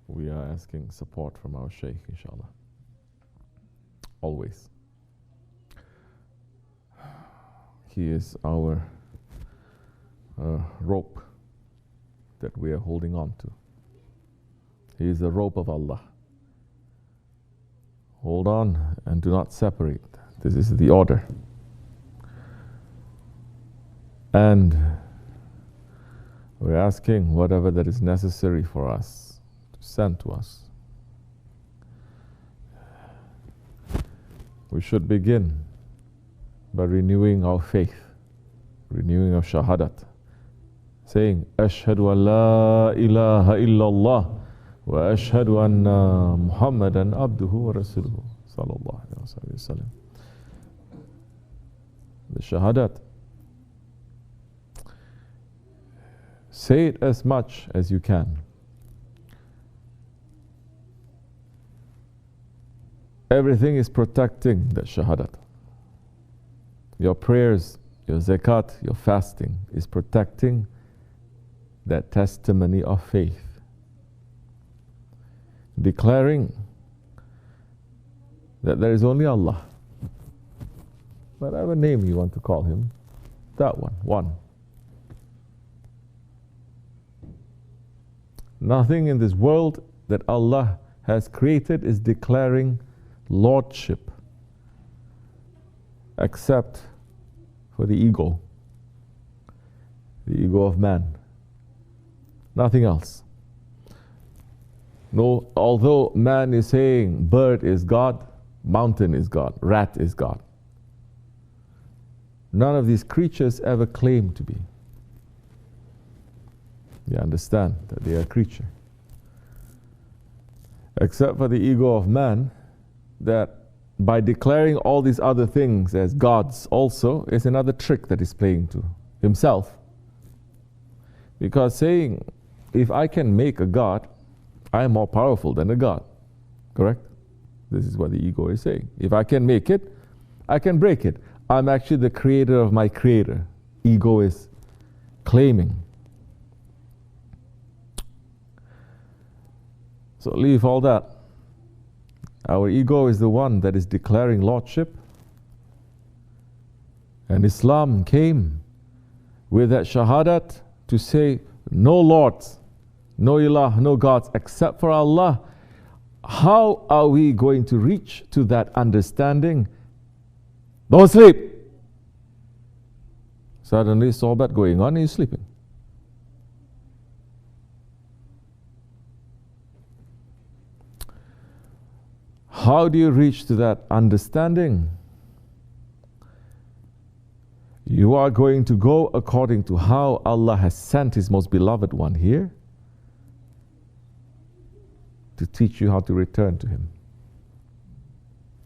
We are asking support from our Shaykh, inshallah. Always. He is our rope that we are holding on to. He is the rope of Allah. Hold on and do not separate. This is the order. And we're asking whatever that is necessary for us to send to us. We should begin by renewing our faith, renewing our shahadat, saying, Ashhadu an la ilaha illallah wa ashhadu anna Muhammadan abduhu wa rasuluhu sallallahu alayhi wa sallam. The shahadat. Say it as much as you can. Everything is protecting the shahadat. Your prayers, your zakat, your fasting is protecting that testimony of faith. Declaring that there is only Allah. Whatever name you want to call Him, that one. Nothing in this world that Allah has created is declaring lordship except for the ego of man. Nothing else. No, although man is saying bird is God, mountain is God, rat is God. None of these creatures ever claim to be. You understand that they are a creature. Except for the ego of man, that by declaring all these other things as gods also is another trick that he's playing to himself. Because saying, if I can make a god, I am more powerful than a god. Correct? This is what the ego is saying. If I can make it, I can break it. I'm actually the creator of my creator. Ego is claiming. So leave all that. Our ego is the one that is declaring lordship. And Islam came with that shahadat to say, no lords, no ilah, no gods except for Allah. How are we going to reach to that understanding? Don't sleep. Suddenly Sohbet going on, he's sleeping. How do you reach to that understanding? You are going to go according to how Allah has sent His most beloved one here to teach you how to return to Him.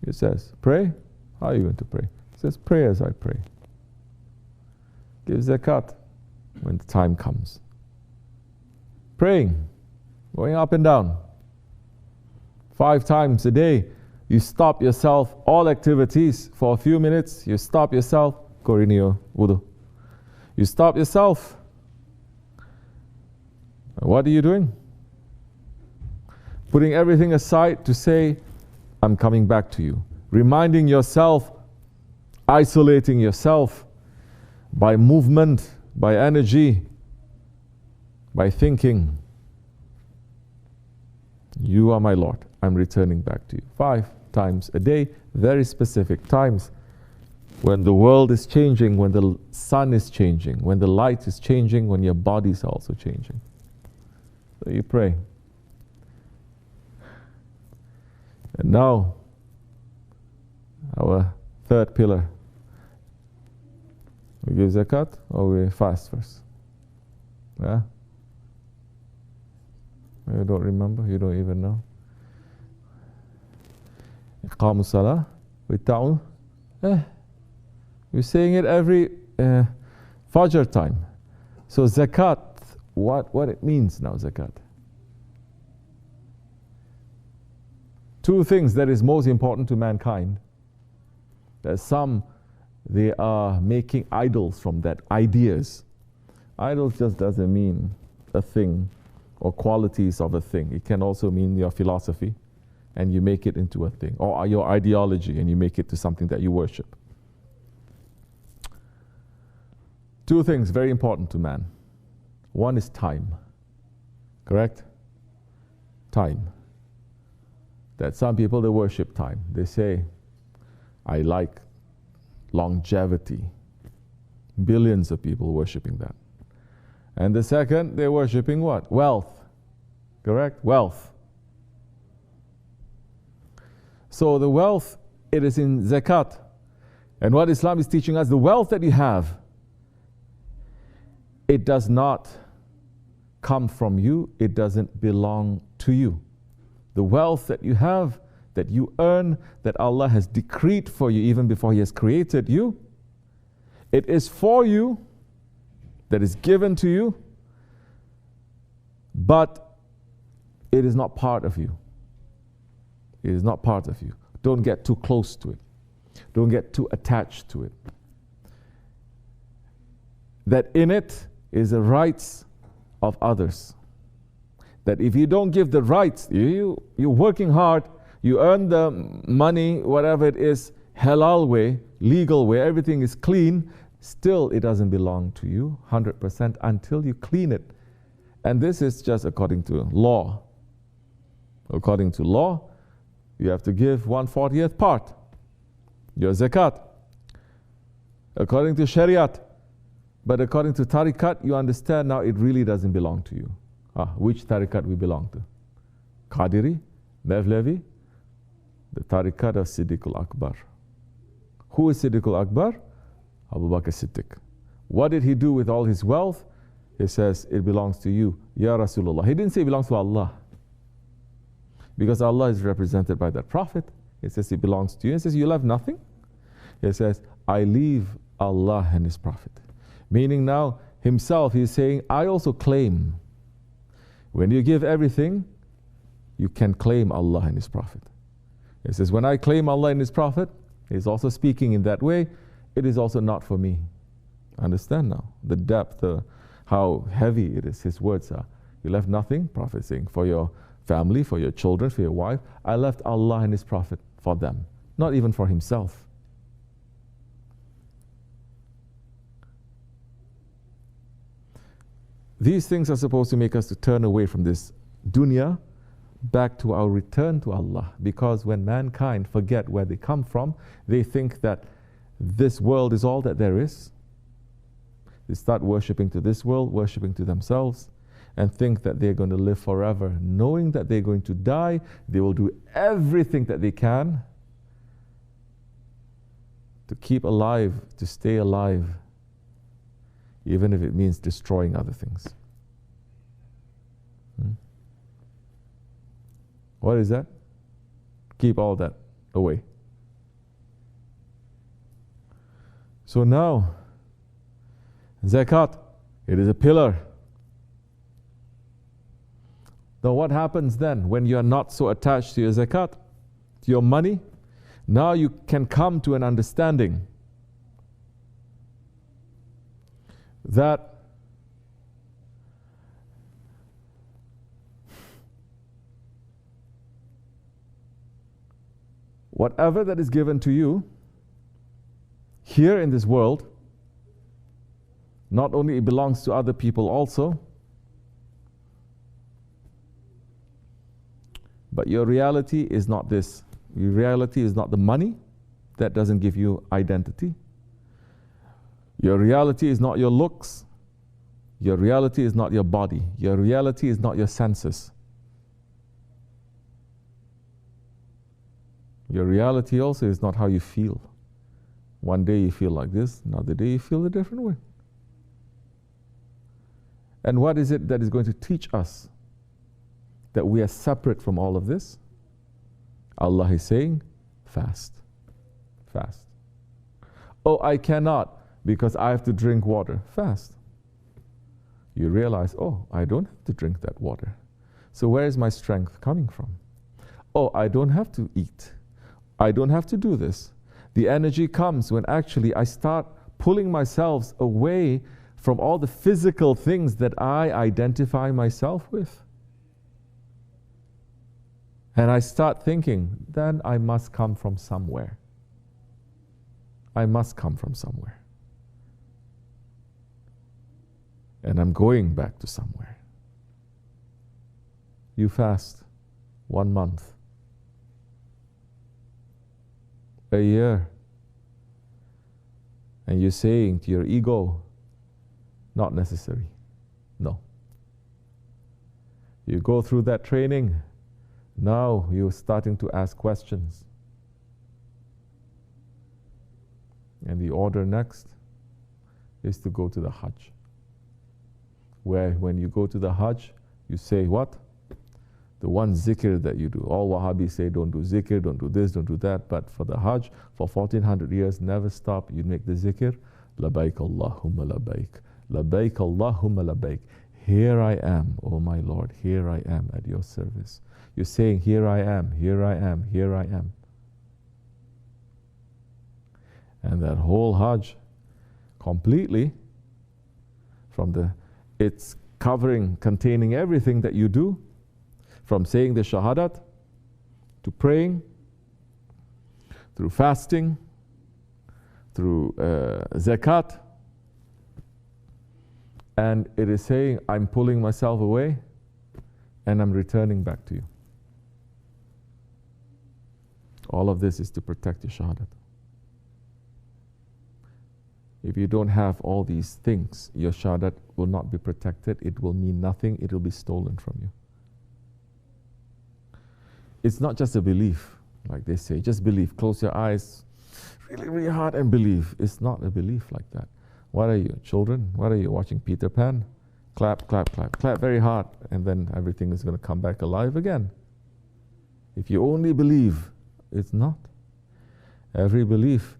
It says, pray. How are you going to pray? It says, pray as I pray. Give zakat when the time comes. Praying, going up and down. 5 times a day, you stop yourself, all activities for a few minutes, you stop yourself, go renew your wudu. You stop yourself. What are you doing? Putting everything aside to say, I'm coming back to you. Reminding yourself, isolating yourself by movement, by energy, by thinking. You are my Lord. I'm returning back to you. 5 times a day, very specific times. When the world is changing, when the sun is changing, when the light is changing, when your body is also changing. So you pray. And now, our third pillar. We give zakat or we fast first? Yeah? You don't remember? You don't even know? Iqamu salah, wita'u. We're saying it every Fajr time. So zakat, what it means now, zakat? 2 things that is most important to mankind. There's some, they are making idols from that, ideas. Idols just doesn't mean a thing or qualities of a thing. It can also mean your philosophy, and you make it into a thing, or your ideology, and you make it to something that you worship. Two things very important to man. One is time. Correct? Time. That some people, they worship time. They say, I like longevity. Billions of people worshiping that. And the second, they're worshiping what? Wealth. Correct? Wealth. So the wealth, it is in zakat. And what Islam is teaching us, the wealth that you have, it does not come from you. It doesn't belong to you. The wealth that you have, that you earn, that Allah has decreed for you even before He has created you, it is for you, that is given to you, but it is not part of you. It is not part of you. Don't get too close to it. Don't get too attached to it. That in it is the rights of others. That if you don't give the rights, you're working hard, you earn the money, whatever it is, halal way, legal way, everything is clean, still it doesn't belong to you 100% until you clean it. And this is just according to law. According to law, you have to give 1/40th part, your zakat. According to Shariat. But according to tariqat, you understand now it really doesn't belong to you. Which tariqat we belong to? Qadiri, Mevlevi, the tariqat of Siddiqul Akbar. Who is Siddiqul Akbar? Abu Bakr Siddiq. What did he do with all his wealth? He says, it belongs to you, Ya Rasulullah. He didn't say it belongs to Allah. Because Allah is represented by that Prophet. He says it belongs to you. He says, you love nothing? He says, I leave Allah and His Prophet. Meaning now, himself, he's saying, I also claim. When you give everything, you can claim Allah and His Prophet. He says, when I claim Allah and His Prophet, he's also speaking in that way, it is also not for me. Understand now the depth, how heavy it is, his words are. You left nothing, Prophet saying, for your family, for your children, for your wife. I left Allah and His Prophet for them, not even for himself. These things are supposed to make us to turn away from this dunya back to our return to Allah. Because when mankind forget where they come from, they think that this world is all that there is. They start worshipping to this world, worshipping to themselves, and think that they're going to live forever. Knowing that they're going to die, they will do everything that they can to keep alive, to stay alive, even if it means destroying other things. What is that? Keep all that away. So now, zakat, it is a pillar. Now what happens then when you are not so attached to your zakat, to your money? Now you can come to an understanding that whatever that is given to you here in this world, not only it belongs to other people also, but your reality is not this. Your reality is not the money. That doesn't give you identity. Your reality is not your looks. Your reality is not your body. Your reality is not your senses. Your reality also is not how you feel. One day you feel like this, another day you feel a different way. And what is it that is going to teach us that we are separate from all of this? Allah is saying, fast. Fast. Oh, I cannot because I have to drink water. Fast. You realize, oh, I don't have to drink that water. So where is my strength coming from? Oh, I don't have to eat. I don't have to do this. The energy comes when actually I start pulling myself away from all the physical things that I identify myself with. And I start thinking, then I must come from somewhere. I must come from somewhere. And I'm going back to somewhere. You fast 1 month, a year, and you're saying to your ego, not necessary. No. You go through that training, now you're starting to ask questions. And the order next is to go to the Hajj. Where when you go to the Hajj, you say what? The one zikr that you do. All Wahhabis say don't do zikr, don't do this, don't do that. But for the Hajj, for 1400 years, never stop. You make the zikr. Labbaik Allahumma labbaik. Labbaik Allahumma labbaik. Here I am, O my Lord. Here I am at your service. You're saying, here I am, here I am, here I am. And that whole Hajj, completely, it's containing everything that you do, from saying the Shahadat, to praying, through fasting, through zakat. And it is saying, I'm pulling myself away, and I'm returning back to you. All of this is to protect your Shahadat. If you don't have all these things, your Shahadat will not be protected. It will mean nothing. It will be stolen from you. It's not just a belief, like they say. Just believe. Close your eyes really, really hard and believe. It's not a belief like that. What are you, children? What are you, watching Peter Pan? Clap, clap, clap. Clap very hard, and then everything is going to come back alive again. If you only believe, it's not. Every belief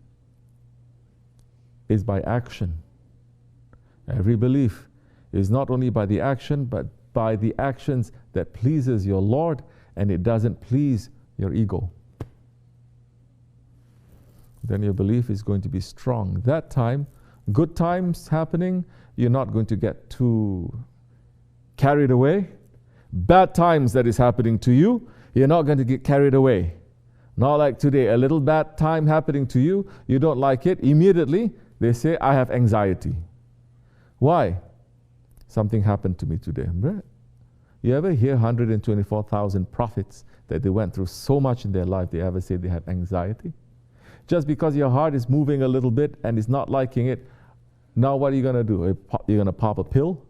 is by action. Every belief is not only by the action, but by the actions that pleases your Lord, and it doesn't please your ego. Then your belief is going to be strong. That time, good times happening, you're not going to get too carried away. Bad times that is happening to you, you're not going to get carried away. Not like today, a little bad time happening to you, you don't like it, immediately they say, I have anxiety. Why? Something happened to me today. You ever hear 124,000 prophets that they went through so much in their life, they ever say they have anxiety? Just because your heart is moving a little bit and is not liking it, now what are you going to do? You're going to pop a pill?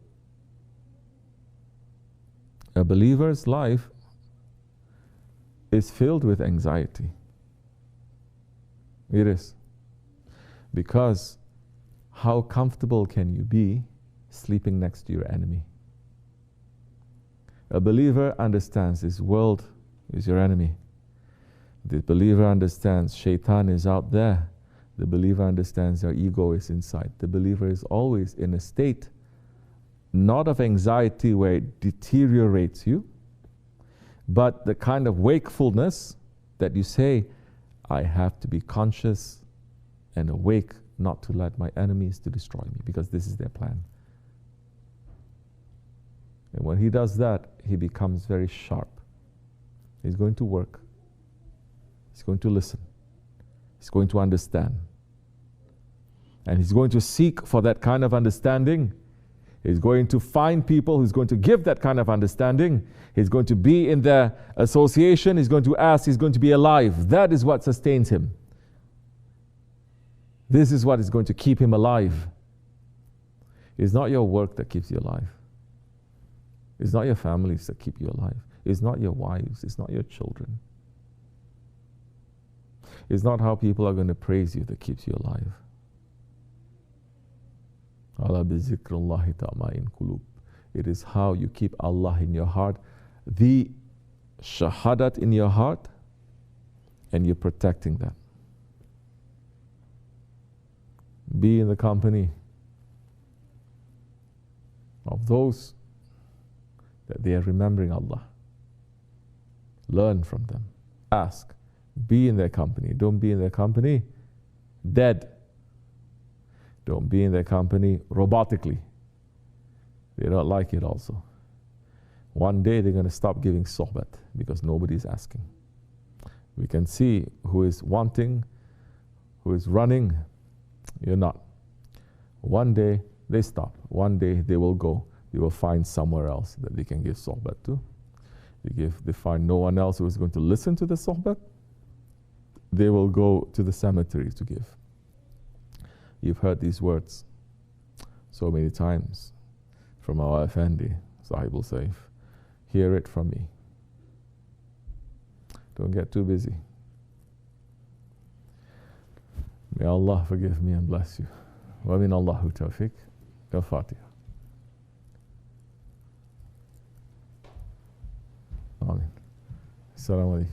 A believer's life is filled with anxiety. It is. Because how comfortable can you be sleeping next to your enemy? A believer understands this world is your enemy. The believer understands Shaitan is out there. The believer understands your ego is inside. The believer is always in a state, not of anxiety where it deteriorates you, but the kind of wakefulness that you say, I have to be conscious and awake not to let my enemies to destroy me, because this is their plan. And when he does that, he becomes very sharp. He's going to work. He's going to listen. He's going to understand. And he's going to seek for that kind of understanding. He's going to find people who's going to give that kind of understanding. He's going to be in their association. He's going to ask. He's going to be alive. That is what sustains him. This is what is going to keep him alive. It's not your work that keeps you alive. It's not your families that keep you alive. It's not your wives. It's not your children. It's not how people are going to praise you that keeps you alive. It is how you keep Allah in your heart, the shahadat in your heart, and you're protecting that. Be in the company of those that they are remembering Allah. Learn from them. Ask. Be in their company. Don't be in their company dead. Don't be in their company robotically. They don't like it also. One day they're going to stop giving sohbet because nobody's asking. We can see who is wanting, who is running. You're not. One day they stop. One day they will go. They will find somewhere else that they can give sohbet to. They find no one else who is going to listen to the sohbet, they will go to the cemetery to give. You've heard these words so many times from our Effendi, SahibulSaif. Hear it from me. Don't get too busy. May Allah forgive me and bless you. Wa min Allahu tawfiq. Al-Fatiha. Amin. Assalamu alaikum.